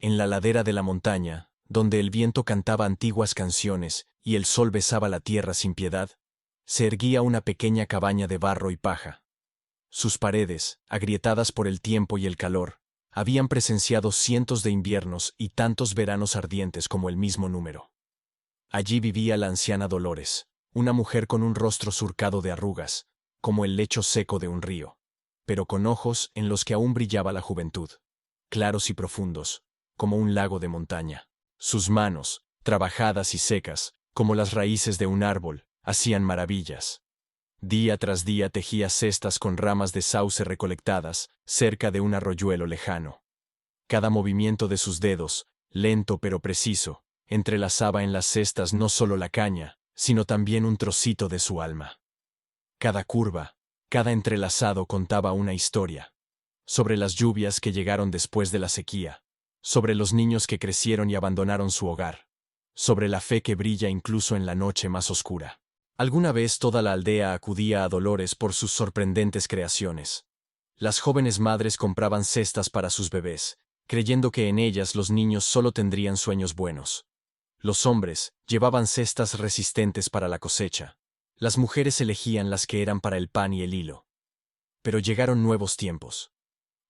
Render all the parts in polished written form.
en la ladera de la montaña, donde el viento cantaba antiguas canciones y el sol besaba la tierra sin piedad, se erguía una pequeña cabaña de barro y paja. Sus paredes, agrietadas por el tiempo y el calor, habían presenciado cientos de inviernos y tantos veranos ardientes como el mismo número. Allí vivía la anciana Dolores, una mujer con un rostro surcado de arrugas, como el lecho seco de un río, pero con ojos en los que aún brillaba la juventud, claros y profundos, como un lago de montaña. Sus manos, trabajadas y secas, como las raíces de un árbol, hacían maravillas. Día tras día tejía cestas con ramas de sauce recolectadas cerca de un arroyuelo lejano. Cada movimiento de sus dedos, lento pero preciso, entrelazaba en las cestas no solo la caña, sino también un trocito de su alma. Cada curva, cada entrelazado contaba una historia. Sobre las lluvias que llegaron después de la sequía, sobre los niños que crecieron y abandonaron su hogar, sobre la fe que brilla incluso en la noche más oscura. Alguna vez toda la aldea acudía a Dolores por sus sorprendentes creaciones. Las jóvenes madres compraban cestas para sus bebés, creyendo que en ellas los niños solo tendrían sueños buenos. Los hombres llevaban cestas resistentes para la cosecha. Las mujeres elegían las que eran para el pan y el hilo. Pero llegaron nuevos tiempos.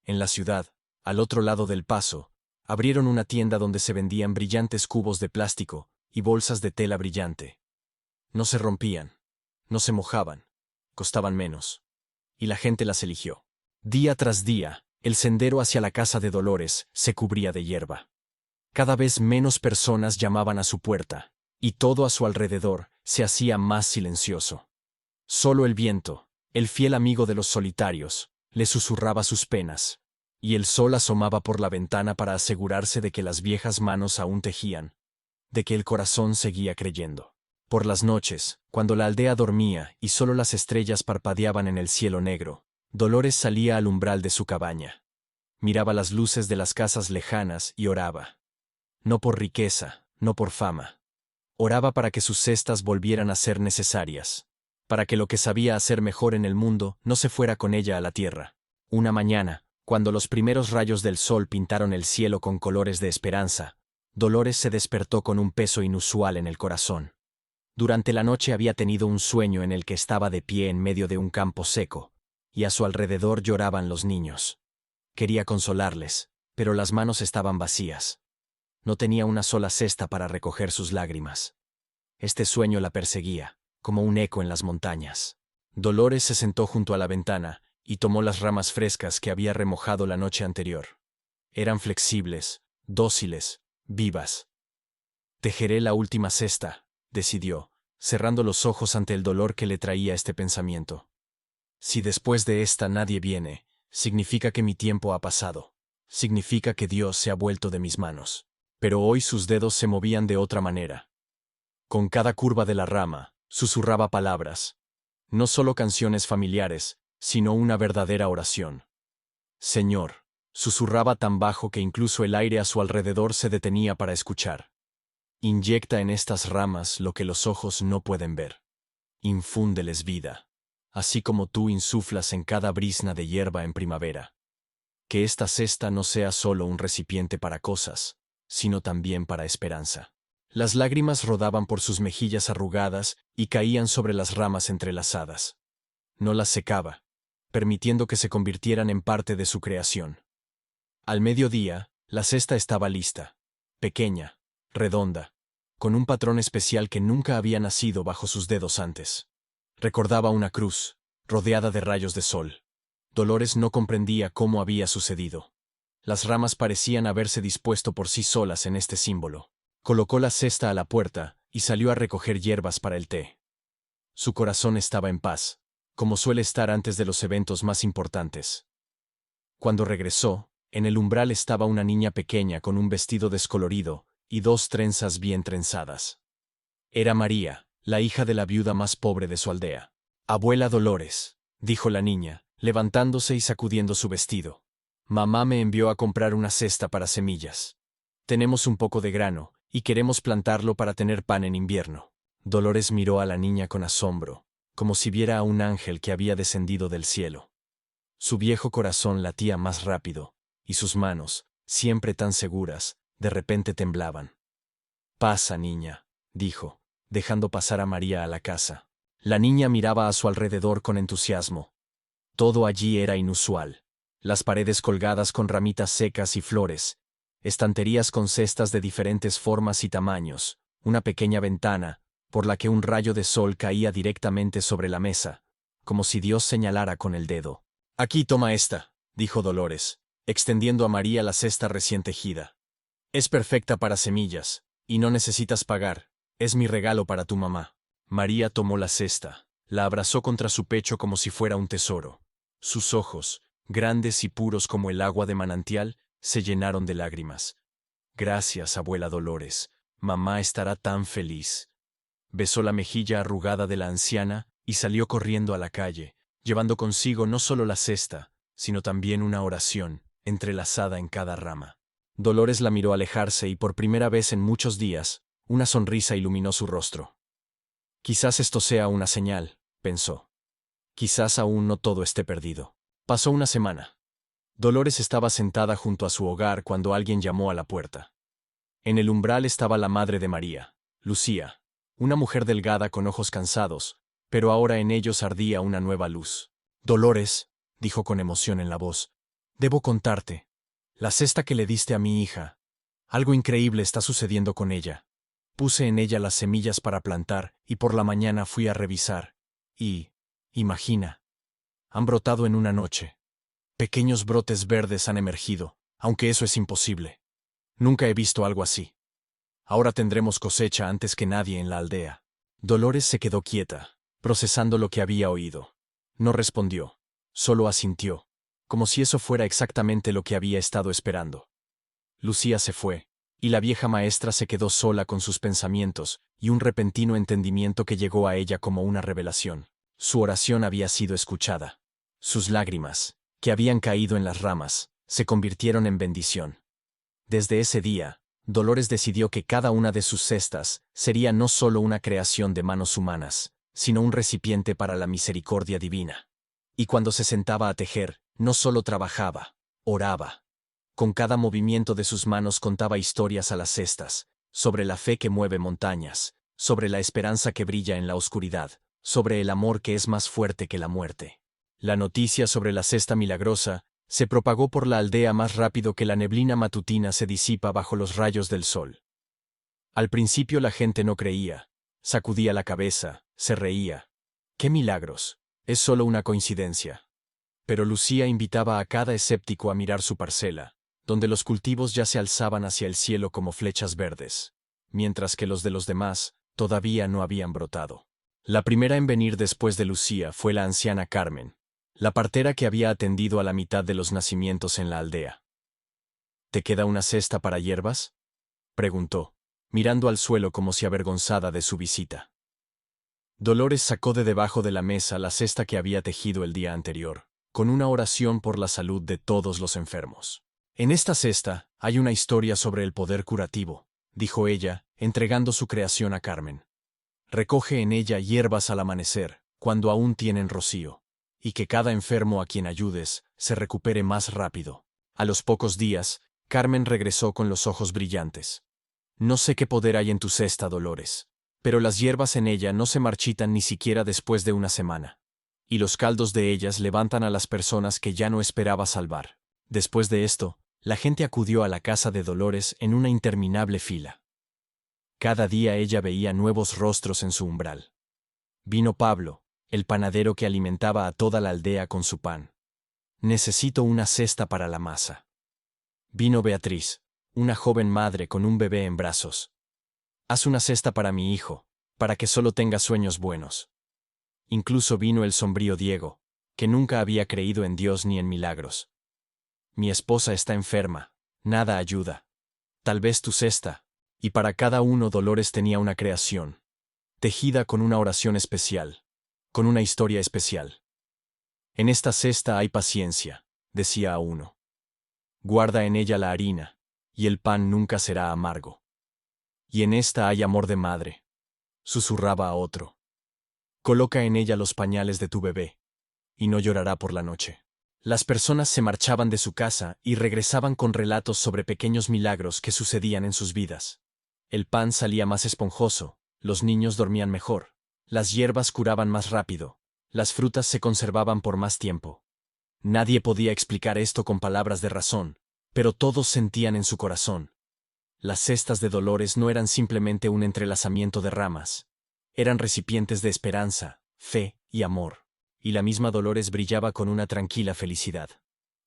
En la ciudad, al otro lado del paso, abrieron una tienda donde se vendían brillantes cubos de plástico y bolsas de tela brillante. No se rompían, no se mojaban, costaban menos. Y la gente las eligió. Día tras día, el sendero hacia la casa de Dolores se cubría de hierba. Cada vez menos personas llamaban a su puerta, y todo a su alrededor se hacía más silencioso. Solo el viento, el fiel amigo de los solitarios, le susurraba sus penas, y el sol asomaba por la ventana para asegurarse de que las viejas manos aún tejían, de que el corazón seguía creyendo. Por las noches, cuando la aldea dormía y solo las estrellas parpadeaban en el cielo negro, Dolores salía al umbral de su cabaña. Miraba las luces de las casas lejanas y oraba. No por riqueza, no por fama. Oraba para que sus cestas volvieran a ser necesarias, para que lo que sabía hacer mejor en el mundo no se fuera con ella a la tierra. Una mañana, cuando los primeros rayos del sol pintaron el cielo con colores de esperanza, Dolores se despertó con un peso inusual en el corazón. Durante la noche había tenido un sueño en el que estaba de pie en medio de un campo seco, y a su alrededor lloraban los niños. Quería consolarles, pero las manos estaban vacías. No tenía una sola cesta para recoger sus lágrimas. Este sueño la perseguía, como un eco en las montañas. Dolores se sentó junto a la ventana y tomó las ramas frescas que había remojado la noche anterior. Eran flexibles, dóciles, vivas. Tejeré la última cesta, decidió, cerrando los ojos ante el dolor que le traía este pensamiento. Si después de esta nadie viene, significa que mi tiempo ha pasado. Significa que Dios se ha vuelto de mis manos. Pero hoy sus dedos se movían de otra manera. Con cada curva de la rama, susurraba palabras. No solo canciones familiares, sino una verdadera oración. Señor, susurraba tan bajo que incluso el aire a su alrededor se detenía para escuchar. Inyecta en estas ramas lo que los ojos no pueden ver. Infúndeles vida, así como tú insuflas en cada brizna de hierba en primavera. Que esta cesta no sea solo un recipiente para cosas, sino también para esperanza. Las lágrimas rodaban por sus mejillas arrugadas y caían sobre las ramas entrelazadas. No las secaba, permitiendo que se convirtieran en parte de su creación. Al mediodía, la cesta estaba lista, pequeña, redonda, con un patrón especial que nunca había nacido bajo sus dedos antes. Recordaba una cruz, rodeada de rayos de sol. Dolores no comprendía cómo había sucedido. Las ramas parecían haberse dispuesto por sí solas en este símbolo. Colocó la cesta a la puerta y salió a recoger hierbas para el té. Su corazón estaba en paz, como suele estar antes de los eventos más importantes. Cuando regresó, en el umbral estaba una niña pequeña con un vestido descolorido y dos trenzas bien trenzadas. Era María, la hija de la viuda más pobre de su aldea. «Abuela Dolores», dijo la niña, levantándose y sacudiendo su vestido. «Mamá me envió a comprar una cesta para semillas. Tenemos un poco de grano, y queremos plantarlo para tener pan en invierno». Dolores miró a la niña con asombro, como si viera a un ángel que había descendido del cielo. Su viejo corazón latía más rápido, y sus manos, siempre tan seguras, de repente temblaban. «Pasa, niña», dijo, dejando pasar a María a la casa. La niña miraba a su alrededor con entusiasmo. Todo allí era inusual. Las paredes colgadas con ramitas secas y flores, estanterías con cestas de diferentes formas y tamaños, una pequeña ventana, por la que un rayo de sol caía directamente sobre la mesa, como si Dios señalara con el dedo. «Aquí toma esta», dijo Dolores, extendiendo a María la cesta recién tejida. «Es perfecta para semillas, y no necesitas pagar. Es mi regalo para tu mamá». María tomó la cesta, la abrazó contra su pecho como si fuera un tesoro. Sus ojos, grandes y puros como el agua de manantial, se llenaron de lágrimas. «Gracias, abuela Dolores. Mamá estará tan feliz». Besó la mejilla arrugada de la anciana y salió corriendo a la calle, llevando consigo no solo la cesta, sino también una oración, entrelazada en cada rama. Dolores la miró alejarse y por primera vez en muchos días, una sonrisa iluminó su rostro. «Quizás esto sea una señal», pensó. «Quizás aún no todo esté perdido». Pasó una semana. Dolores estaba sentada junto a su hogar cuando alguien llamó a la puerta. En el umbral estaba la madre de María, Lucía, una mujer delgada con ojos cansados, pero ahora en ellos ardía una nueva luz. «Dolores», dijo con emoción en la voz, «debo contarte. La cesta que le diste a mi hija. Algo increíble está sucediendo con ella. Puse en ella las semillas para plantar y por la mañana fui a revisar. Y, imagina, han brotado en una noche. Pequeños brotes verdes han emergido, aunque eso es imposible. Nunca he visto algo así. Ahora tendremos cosecha antes que nadie en la aldea». Dolores se quedó quieta, procesando lo que había oído. No respondió, solo asintió, como si eso fuera exactamente lo que había estado esperando. Lucía se fue, y la vieja maestra se quedó sola con sus pensamientos y un repentino entendimiento que llegó a ella como una revelación. Su oración había sido escuchada. Sus lágrimas, que habían caído en las ramas, se convirtieron en bendición. Desde ese día, Dolores decidió que cada una de sus cestas sería no solo una creación de manos humanas, sino un recipiente para la misericordia divina. Y cuando se sentaba a tejer, no solo trabajaba, oraba. Con cada movimiento de sus manos contaba historias a las cestas, sobre la fe que mueve montañas, sobre la esperanza que brilla en la oscuridad, sobre el amor que es más fuerte que la muerte. La noticia sobre la cesta milagrosa se propagó por la aldea más rápido que la neblina matutina se disipa bajo los rayos del sol. Al principio la gente no creía, sacudía la cabeza, se reía. «¿Qué milagros? Es solo una coincidencia». Pero Lucía invitaba a cada escéptico a mirar su parcela, donde los cultivos ya se alzaban hacia el cielo como flechas verdes, mientras que los de los demás todavía no habían brotado. La primera en venir después de Lucía fue la anciana Carmen, la partera que había atendido a la mitad de los nacimientos en la aldea. «¿Te queda una cesta para hierbas?», preguntó, mirando al suelo como si avergonzada de su visita. Dolores sacó de debajo de la mesa la cesta que había tejido el día anterior, con una oración por la salud de todos los enfermos. «En esta cesta hay una historia sobre el poder curativo», dijo ella, entregando su creación a Carmen. «Recoge en ella hierbas al amanecer, cuando aún tienen rocío, y que cada enfermo a quien ayudes se recupere más rápido». A los pocos días, Carmen regresó con los ojos brillantes. «No sé qué poder hay en tu cesta, Dolores, pero las hierbas en ella no se marchitan ni siquiera después de una semana. Y los caldos de ellas levantan a las personas que ya no esperaba salvar». Después de esto, la gente acudió a la casa de Dolores en una interminable fila. Cada día ella veía nuevos rostros en su umbral. Vino Pablo, el panadero que alimentaba a toda la aldea con su pan. «Necesito una cesta para la masa». Vino Beatriz, una joven madre con un bebé en brazos. «Haz una cesta para mi hijo, para que solo tenga sueños buenos». Incluso vino el sombrío Diego, que nunca había creído en Dios ni en milagros. «Mi esposa está enferma, nada ayuda. Tal vez tu cesta». Y para cada uno Dolores tenía una creación, tejida con una oración especial, con una historia especial. «En esta cesta hay paciencia», decía a uno. «Guarda en ella la harina, y el pan nunca será amargo». «Y en esta hay amor de madre», susurraba a otro. «Coloca en ella los pañales de tu bebé, y no llorará por la noche». Las personas se marchaban de su casa y regresaban con relatos sobre pequeños milagros que sucedían en sus vidas. El pan salía más esponjoso, los niños dormían mejor, las hierbas curaban más rápido, las frutas se conservaban por más tiempo. Nadie podía explicar esto con palabras de razón, pero todos sentían en su corazón. Las cestas de Dolores no eran simplemente un entrelazamiento de ramas. Eran recipientes de esperanza, fe y amor. Y la misma Dolores brillaba con una tranquila felicidad.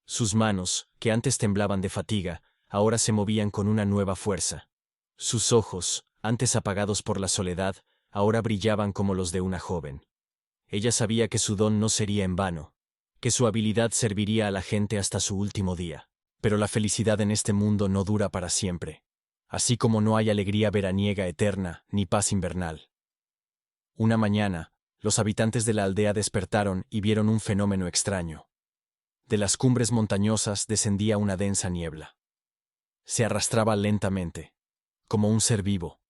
Sus manos, que antes temblaban de fatiga, ahora se movían con una nueva fuerza. Sus ojos, antes apagados por la soledad, ahora brillaban como los de una joven. Ella sabía que su don no sería en vano, que su habilidad serviría a la gente hasta su último día. Pero la felicidad en este mundo no dura para siempre. Así como no hay alegría veraniega eterna, ni paz invernal. Una mañana, los habitantes de la aldea despertaron y vieron un fenómeno extraño. De las cumbres montañosas descendía una densa niebla. Se arrastraba lentamente, como un ser vivo,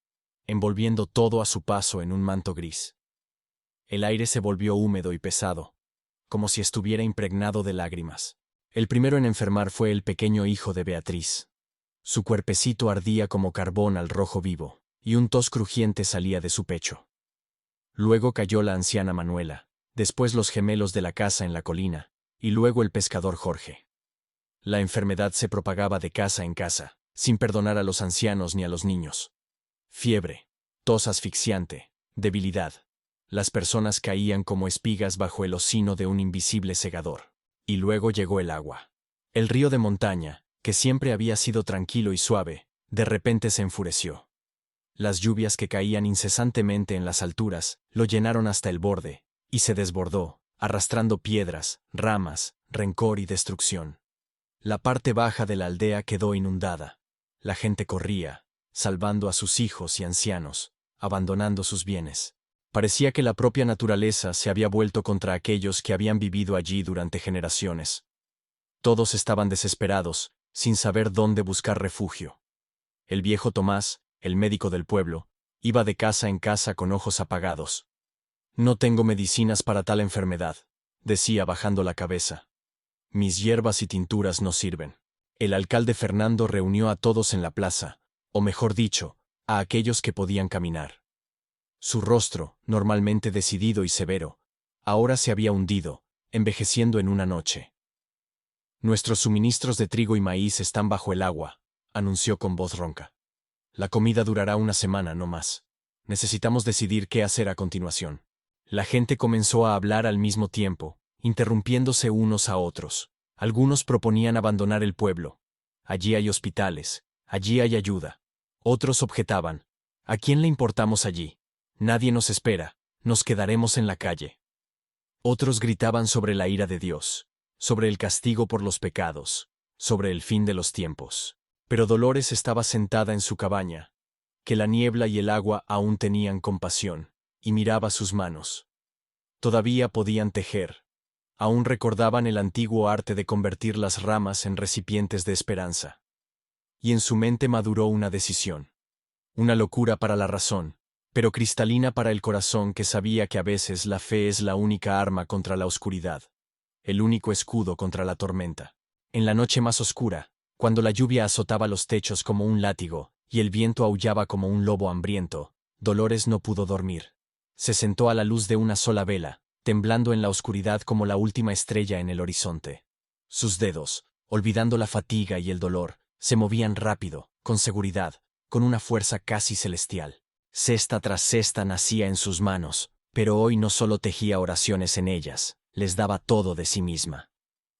envolviendo todo a su paso en un manto gris. El aire se volvió húmedo y pesado, como si estuviera impregnado de lágrimas. El primero en enfermar fue el pequeño hijo de Beatriz. Su cuerpecito ardía como carbón al rojo vivo, y un tos crujiente salía de su pecho. Luego cayó la anciana Manuela, después los gemelos de la casa en la colina, y luego el pescador Jorge. La enfermedad se propagaba de casa en casa, sin perdonar a los ancianos ni a los niños. Fiebre, tos asfixiante, debilidad. Las personas caían como espigas bajo el hocino de un invisible segador. Y luego llegó el agua. El río de montaña, que siempre había sido tranquilo y suave, de repente se enfureció. Las lluvias que caían incesantemente en las alturas lo llenaron hasta el borde, y se desbordó, arrastrando piedras, ramas, rencor y destrucción. La parte baja de la aldea quedó inundada. La gente corría, salvando a sus hijos y ancianos, abandonando sus bienes. Parecía que la propia naturaleza se había vuelto contra aquellos que habían vivido allí durante generaciones. Todos estaban desesperados, sin saber dónde buscar refugio. El viejo Tomás, el médico del pueblo, iba de casa en casa con ojos apagados. «No tengo medicinas para tal enfermedad», decía bajando la cabeza. «Mis hierbas y tinturas no sirven». El alcalde Fernando reunió a todos en la plaza, o mejor dicho, a aquellos que podían caminar. Su rostro, normalmente decidido y severo, ahora se había hundido, envejeciendo en una noche. «Nuestros suministros de trigo y maíz están bajo el agua», anunció con voz ronca. «La comida durará una semana, no más. Necesitamos decidir qué hacer a continuación». La gente comenzó a hablar al mismo tiempo, interrumpiéndose unos a otros. Algunos proponían abandonar el pueblo. «Allí hay hospitales, allí hay ayuda». Otros objetaban: «¿A quién le importamos allí? Nadie nos espera, nos quedaremos en la calle». Otros gritaban sobre la ira de Dios, sobre el castigo por los pecados, sobre el fin de los tiempos. Pero Dolores estaba sentada en su cabaña, que la niebla y el agua aún tenían compasión, y miraba sus manos. Todavía podían tejer. Aún recordaban el antiguo arte de convertir las ramas en recipientes de esperanza. Y en su mente maduró una decisión. Una locura para la razón, pero cristalina para el corazón que sabía que a veces la fe es la única arma contra la oscuridad, el único escudo contra la tormenta. En la noche más oscura, cuando la lluvia azotaba los techos como un látigo y el viento aullaba como un lobo hambriento, Dolores no pudo dormir. Se sentó a la luz de una sola vela, temblando en la oscuridad como la última estrella en el horizonte. Sus dedos, olvidando la fatiga y el dolor, se movían rápido, con seguridad, con una fuerza casi celestial. Cesta tras cesta nacía en sus manos, pero hoy no solo tejía oraciones en ellas, les daba todo de sí misma.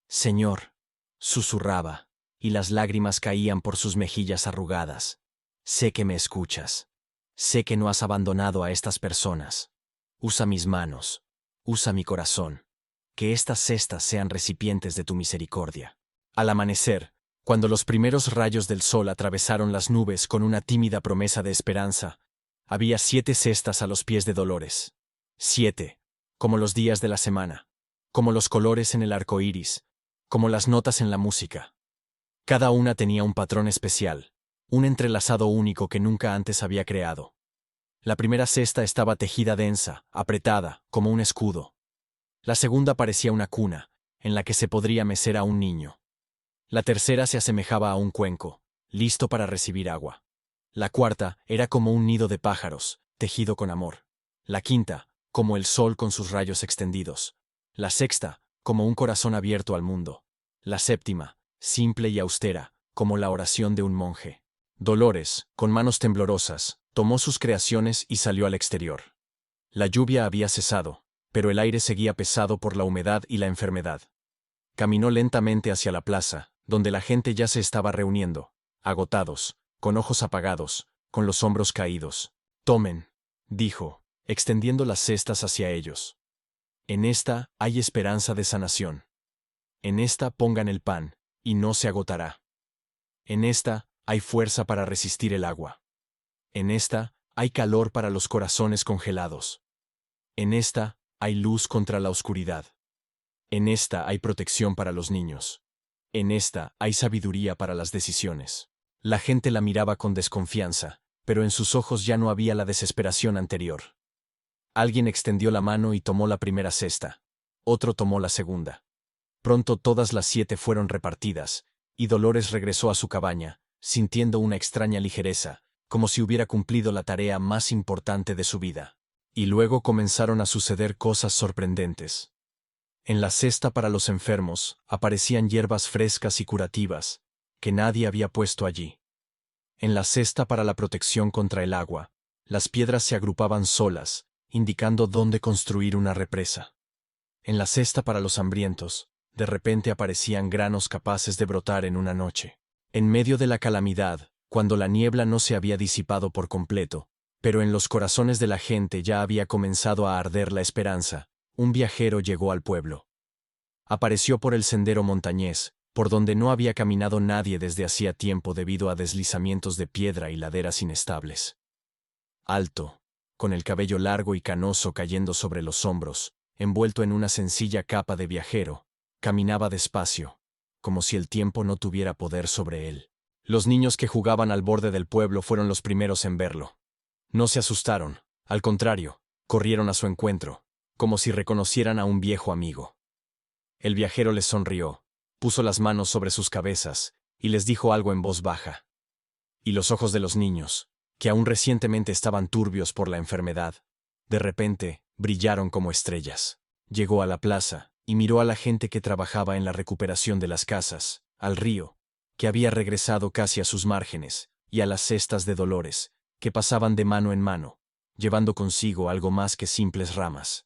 «Señor», susurraba, y las lágrimas caían por sus mejillas arrugadas. «Sé que me escuchas. Sé que no has abandonado a estas personas. Usa mis manos, usa mi corazón. Que estas cestas sean recipientes de tu misericordia». Al amanecer, cuando los primeros rayos del sol atravesaron las nubes con una tímida promesa de esperanza, había 7 cestas a los pies de Dolores. 7, como los días de la semana, como los colores en el arco iris, como las notas en la música. Cada una tenía un patrón especial, un entrelazado único que nunca antes había creado. La primera cesta estaba tejida densa, apretada, como un escudo. La segunda parecía una cuna, en la que se podría mecer a un niño. La tercera se asemejaba a un cuenco, listo para recibir agua. La cuarta era como un nido de pájaros, tejido con amor. La quinta, como el sol con sus rayos extendidos. La sexta, como un corazón abierto al mundo. La séptima, simple y austera, como la oración de un monje. Dolores, con manos temblorosas, tomó sus creaciones y salió al exterior. La lluvia había cesado, pero el aire seguía pesado por la humedad y la enfermedad. Caminó lentamente hacia la plaza, donde la gente ya se estaba reuniendo, agotados, con ojos apagados, con los hombros caídos. Tomen, dijo, extendiendo las cestas hacia ellos. En esta hay esperanza de sanación. En esta pongan el pan, y no se agotará. En esta hay fuerza para resistir el agua. En esta hay calor para los corazones congelados. En esta hay luz contra la oscuridad. En esta hay protección para los niños. En esta hay sabiduría para las decisiones. La gente la miraba con desconfianza, pero en sus ojos ya no había la desesperación anterior. Alguien extendió la mano y tomó la primera cesta. Otro tomó la segunda. Pronto todas las 7 fueron repartidas, y Dolores regresó a su cabaña, sintiendo una extraña ligereza, como si hubiera cumplido la tarea más importante de su vida. Y luego comenzaron a suceder cosas sorprendentes. En la cesta para los enfermos aparecían hierbas frescas y curativas, que nadie había puesto allí. En la cesta para la protección contra el agua, las piedras se agrupaban solas, indicando dónde construir una represa. En la cesta para los hambrientos, de repente aparecían granos capaces de brotar en una noche. En medio de la calamidad, cuando la niebla no se había disipado por completo, pero en los corazones de la gente ya había comenzado a arder la esperanza, un viajero llegó al pueblo. Apareció por el sendero montañés, por donde no había caminado nadie desde hacía tiempo debido a deslizamientos de piedra y laderas inestables. Alto, con el cabello largo y canoso cayendo sobre los hombros, envuelto en una sencilla capa de viajero, caminaba despacio, como si el tiempo no tuviera poder sobre él. Los niños que jugaban al borde del pueblo fueron los primeros en verlo. No se asustaron, al contrario, corrieron a su encuentro, como si reconocieran a un viejo amigo. El viajero les sonrió, puso las manos sobre sus cabezas, y les dijo algo en voz baja. Y los ojos de los niños, que aún recientemente estaban turbios por la enfermedad, de repente, brillaron como estrellas. Llegó a la plaza, y miró a la gente que trabajaba en la recuperación de las casas, al río, que había regresado casi a sus márgenes, y a las cestas de Dolores, que pasaban de mano en mano, llevando consigo algo más que simples ramas.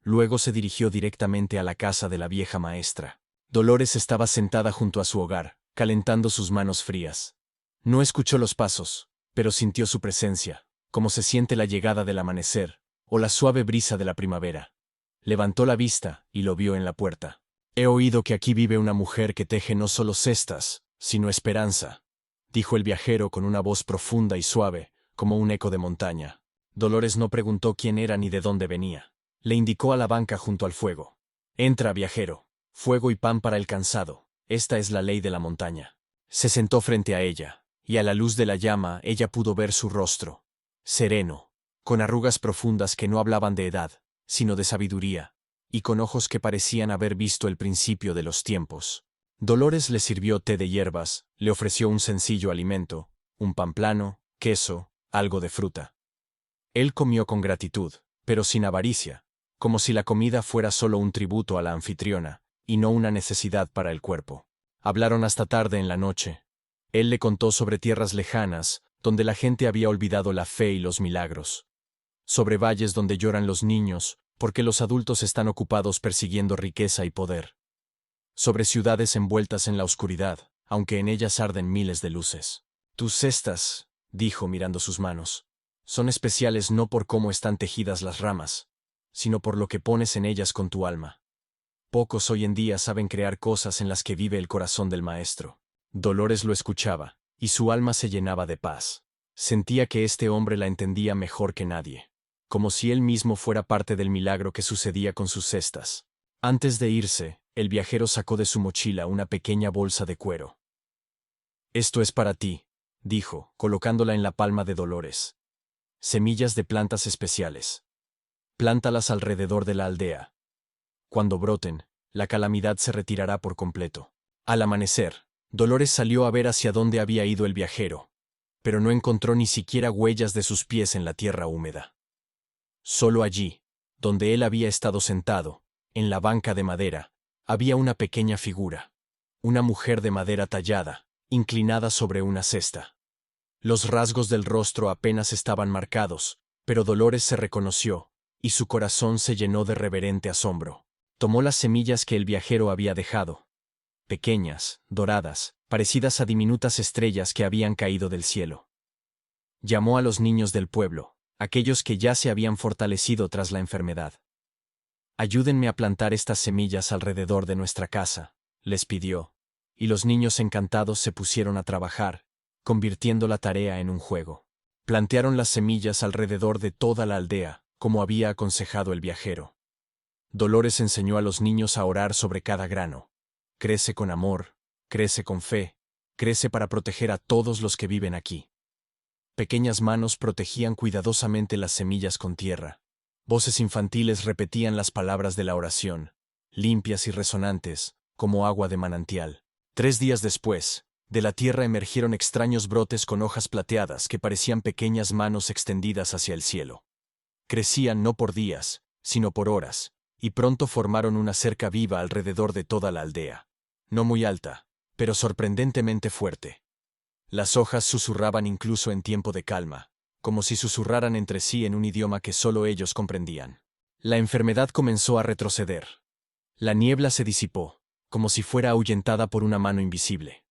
Luego se dirigió directamente a la casa de la vieja maestra. Dolores estaba sentada junto a su hogar, calentando sus manos frías. No escuchó los pasos, pero sintió su presencia, como se siente la llegada del amanecer, o la suave brisa de la primavera. Levantó la vista y lo vio en la puerta. «He oído que aquí vive una mujer que teje no solo cestas, sino esperanza», dijo el viajero con una voz profunda y suave, como un eco de montaña. Dolores no preguntó quién era ni de dónde venía. Le indicó a la banca junto al fuego. «Entra, viajero. Fuego y pan para el cansado. Esta es la ley de la montaña». Se sentó frente a ella, y a la luz de la llama ella pudo ver su rostro. Sereno, con arrugas profundas que no hablaban de edad, sino de sabiduría, y con ojos que parecían haber visto el principio de los tiempos. Dolores le sirvió té de hierbas, le ofreció un sencillo alimento, un pan plano, queso, algo de fruta. Él comió con gratitud, pero sin avaricia, como si la comida fuera solo un tributo a la anfitriona, y no una necesidad para el cuerpo. Hablaron hasta tarde en la noche. Él le contó sobre tierras lejanas, donde la gente había olvidado la fe y los milagros. Sobre valles donde lloran los niños, porque los adultos están ocupados persiguiendo riqueza y poder. Sobre ciudades envueltas en la oscuridad, aunque en ellas arden miles de luces. «Tus cestas», dijo mirando sus manos, «son especiales no por cómo están tejidas las ramas, sino por lo que pones en ellas con tu alma. Pocos hoy en día saben crear cosas en las que vive el corazón del maestro». Dolores lo escuchaba, y su alma se llenaba de paz. Sentía que este hombre la entendía mejor que nadie, como si él mismo fuera parte del milagro que sucedía con sus cestas. Antes de irse, el viajero sacó de su mochila una pequeña bolsa de cuero. «Esto es para ti», dijo, colocándola en la palma de Dolores. «Semillas de plantas especiales. Plántalas alrededor de la aldea. Cuando broten, La calamidad se retirará por completo. Al amanecer, Dolores salió a ver hacia dónde había ido el viajero, pero no encontró ni siquiera huellas de sus pies en la tierra húmeda. Solo allí, donde él había estado sentado, en la banca de madera, había una pequeña figura. Una mujer de madera tallada, inclinada sobre una cesta. Los rasgos del rostro apenas estaban marcados, pero Dolores se reconoció, y su corazón se llenó de reverente asombro. Tomó las semillas que el viajero había dejado. Pequeñas, doradas, parecidas a diminutas estrellas que habían caído del cielo. Llamó a los niños del pueblo, aquellos que ya se habían fortalecido tras la enfermedad. Ayúdenme a plantar estas semillas alrededor de nuestra casa, les pidió, y los niños encantados se pusieron a trabajar, convirtiendo la tarea en un juego. Plantearon las semillas alrededor de toda la aldea, como había aconsejado el viajero. Dolores enseñó a los niños a orar sobre cada grano. Crece con amor, crece con fe, crece para proteger a todos los que viven aquí. Pequeñas manos protegían cuidadosamente las semillas con tierra. Voces infantiles repetían las palabras de la oración, limpias y resonantes, como agua de manantial. 3 días después, de la tierra emergieron extraños brotes con hojas plateadas que parecían pequeñas manos extendidas hacia el cielo. Crecían no por días, sino por horas, y pronto formaron una cerca viva alrededor de toda la aldea. No muy alta, pero sorprendentemente fuerte. Las hojas susurraban incluso en tiempo de calma, como si susurraran entre sí en un idioma que solo ellos comprendían. La enfermedad comenzó a retroceder. La niebla se disipó, como si fuera ahuyentada por una mano invisible.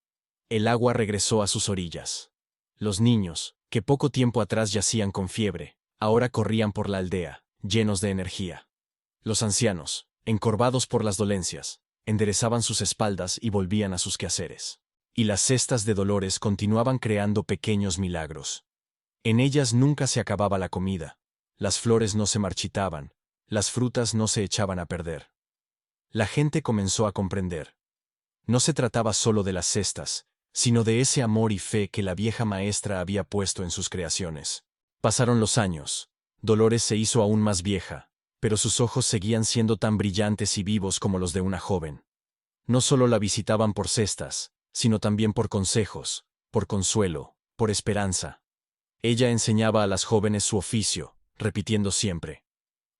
El agua regresó a sus orillas. Los niños, que poco tiempo atrás yacían con fiebre, ahora corrían por la aldea, llenos de energía. Los ancianos, encorvados por las dolencias, enderezaban sus espaldas y volvían a sus quehaceres. Y las cestas de Dolores continuaban creando pequeños milagros. En ellas nunca se acababa la comida, las flores no se marchitaban, las frutas no se echaban a perder. La gente comenzó a comprender. No se trataba solo de las cestas, sino de ese amor y fe que la vieja maestra había puesto en sus creaciones. Pasaron los años. Dolores se hizo aún más vieja, pero sus ojos seguían siendo tan brillantes y vivos como los de una joven. No solo la visitaban por cestas, sino también por consejos, por consuelo, por esperanza. Ella enseñaba a las jóvenes su oficio, repitiendo siempre: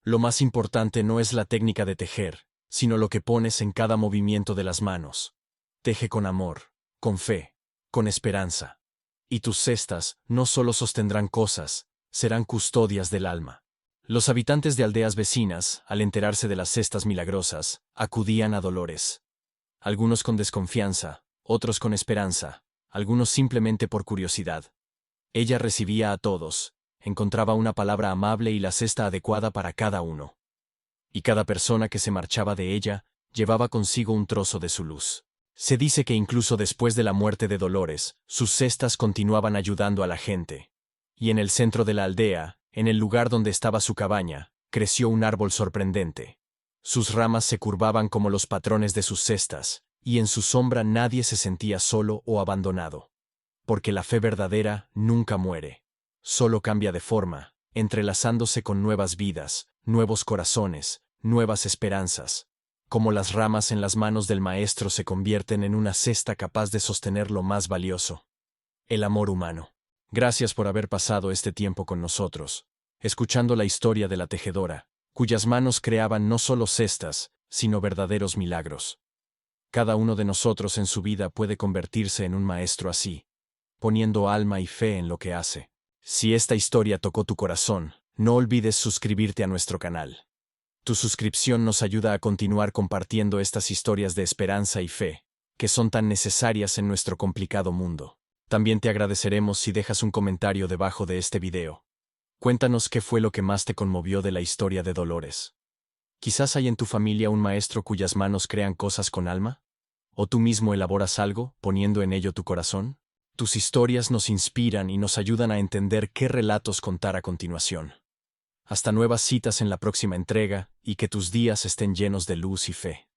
lo más importante no es la técnica de tejer, sino lo que pones en cada movimiento de las manos. Teje con amor, con fe, con esperanza. Y tus cestas no solo sostendrán cosas, serán custodias del alma. Los habitantes de aldeas vecinas, al enterarse de las cestas milagrosas, acudían a Dolores. Algunos con desconfianza, otros con esperanza, algunos simplemente por curiosidad. Ella recibía a todos, encontraba una palabra amable y la cesta adecuada para cada uno. Y cada persona que se marchaba de ella, llevaba consigo un trozo de su luz. Se dice que incluso después de la muerte de Dolores, sus cestas continuaban ayudando a la gente. Y en el centro de la aldea, en el lugar donde estaba su cabaña, creció un árbol sorprendente. Sus ramas se curvaban como los patrones de sus cestas, y en su sombra nadie se sentía solo o abandonado. Porque la fe verdadera nunca muere. Solo cambia de forma, entrelazándose con nuevas vidas, nuevos corazones, nuevas esperanzas. Como las ramas en las manos del Maestro se convierten en una cesta capaz de sostener lo más valioso: el amor humano. Gracias por haber pasado este tiempo con nosotros, escuchando la historia de la tejedora, cuyas manos creaban no solo cestas, sino verdaderos milagros. Cada uno de nosotros en su vida puede convertirse en un maestro así, poniendo alma y fe en lo que hace. Si esta historia tocó tu corazón, no olvides suscribirte a nuestro canal. Tu suscripción nos ayuda a continuar compartiendo estas historias de esperanza y fe, que son tan necesarias en nuestro complicado mundo. También te agradeceremos si dejas un comentario debajo de este video. Cuéntanos qué fue lo que más te conmovió de la historia de Dolores. Quizás hay en tu familia un maestro cuyas manos crean cosas con alma. ¿O tú mismo elaboras algo, poniendo en ello tu corazón? Tus historias nos inspiran y nos ayudan a entender qué relatos contar a continuación. Hasta nuevas citas en la próxima entrega, y que tus días estén llenos de luz y fe.